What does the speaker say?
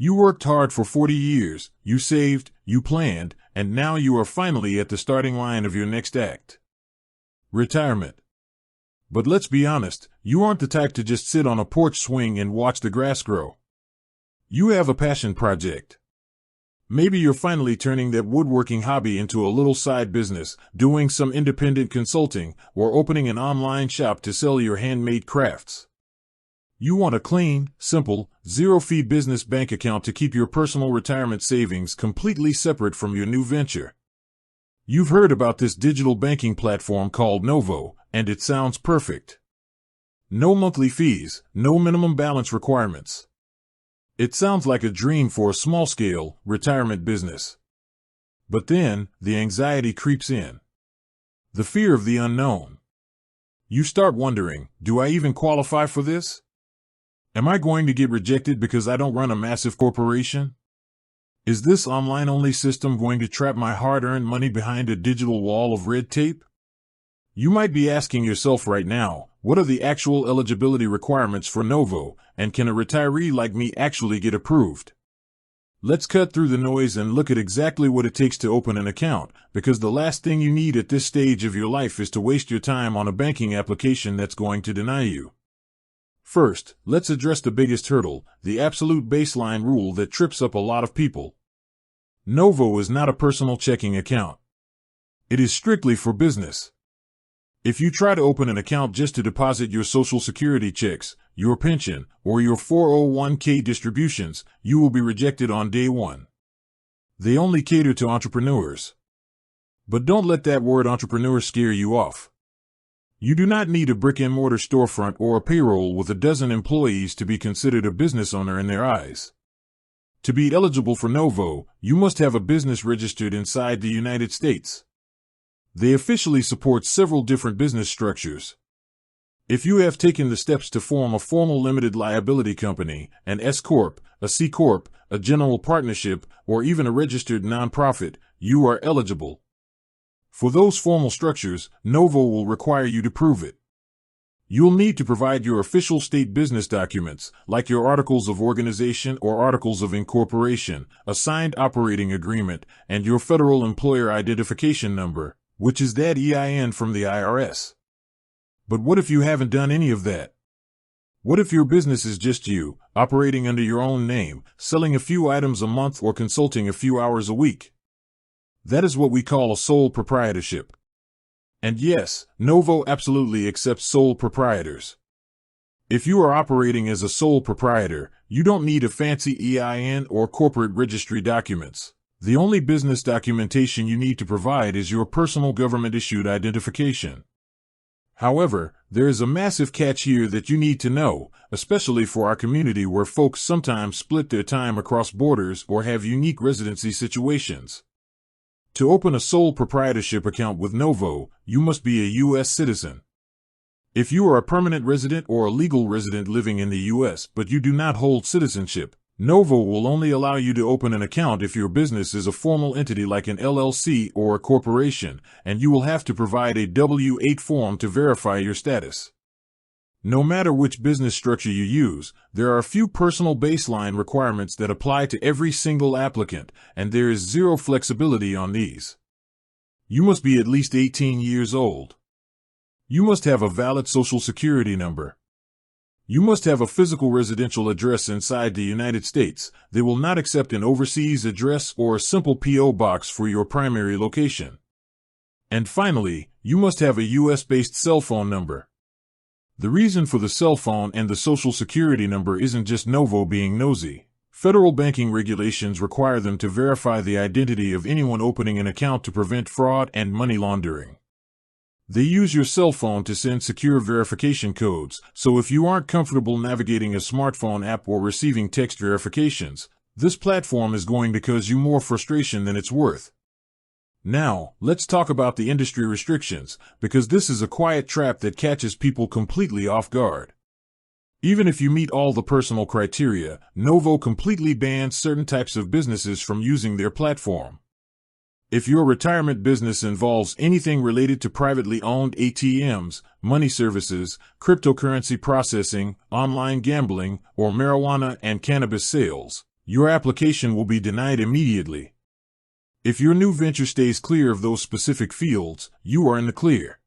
You worked hard for 40 years, you saved, you planned, and now you are finally at the starting line of your next act. Retirement. But let's be honest, you aren't the type to just sit on a porch swing and watch the grass grow. You have a passion project. Maybe you're finally turning that woodworking hobby into a little side business, doing some independent consulting, or opening an online shop to sell your handmade crafts. You want a clean, simple, zero-fee business bank account to keep your personal retirement savings completely separate from your new venture. You've heard about this digital banking platform called Novo, and it sounds perfect. No monthly fees, no minimum balance requirements. It sounds like a dream for a small-scale retirement business. But then, the anxiety creeps in. The fear of the unknown. You start wondering, do I even qualify for this? Am I going to get rejected because I don't run a massive corporation? Is this online-only system going to trap my hard-earned money behind a digital wall of red tape? You might be asking yourself right now, what are the actual eligibility requirements for Novo, and can a retiree like me actually get approved? Let's cut through the noise and look at exactly what it takes to open an account, because the last thing you need at this stage of your life is to waste your time on a banking application that's going to deny you. First, let's address the biggest hurdle, the absolute baseline rule that trips up a lot of people. Novo is not a personal checking account. It is strictly for business. If you try to open an account just to deposit your Social Security checks, your pension, or your 401k distributions, you will be rejected on day one. They only cater to entrepreneurs. But don't let that word entrepreneur scare you off. You do not need a brick-and-mortar storefront or a payroll with a dozen employees to be considered a business owner in their eyes. To be eligible for Novo, you must have a business registered inside the United States. They officially support several different business structures. If you have taken the steps to form a formal limited liability company, an S-Corp, a C-Corp, a general partnership, or even a registered nonprofit, you are eligible. For those formal structures, Novo will require you to prove it. You'll need to provide your official state business documents, like your articles of organization or articles of incorporation, a signed operating agreement, and your federal employer identification number, which is that EIN from the IRS. But what if you haven't done any of that? What if your business is just you, operating under your own name, selling a few items a month or consulting a few hours a week? That is what we call a sole proprietorship. And yes, Novo absolutely accepts sole proprietors. If you are operating as a sole proprietor, you don't need a fancy EIN or corporate registry documents. The only business documentation you need to provide is your personal government-issued identification. However, there is a massive catch here that you need to know, especially for our community where folks sometimes split their time across borders or have unique residency situations. To open a sole proprietorship account with Novo, you must be a U.S. citizen. If you are a permanent resident or a legal resident living in the U.S. but you do not hold citizenship, Novo will only allow you to open an account if your business is a formal entity like an LLC or a corporation, and you will have to provide a W-8 form to verify your status. No matter which business structure you use, there are a few personal baseline requirements that apply to every single applicant, and there is zero flexibility on these. You must be at least 18 years old. You must have a valid Social Security number. You must have a physical residential address inside the United States. They will not accept an overseas address or a simple P.O. box for your primary location. And finally, you must have a U.S.-based cell phone number. The reason for the cell phone and the Social Security number isn't just Novo being nosy. Federal banking regulations require them to verify the identity of anyone opening an account to prevent fraud and money laundering. They use your cell phone to send secure verification codes, so if you aren't comfortable navigating a smartphone app or receiving text verifications, this platform is going to cause you more frustration than it's worth. Now, let's talk about the industry restrictions, because this is a quiet trap that catches people completely off guard. Even if you meet all the personal criteria, Novo completely bans certain types of businesses from using their platform. If your retirement business involves anything related to privately owned ATMs, money services, cryptocurrency processing, online gambling, or marijuana and cannabis sales, your application will be denied immediately. If your new venture stays clear of those specific fields, you are in the clear.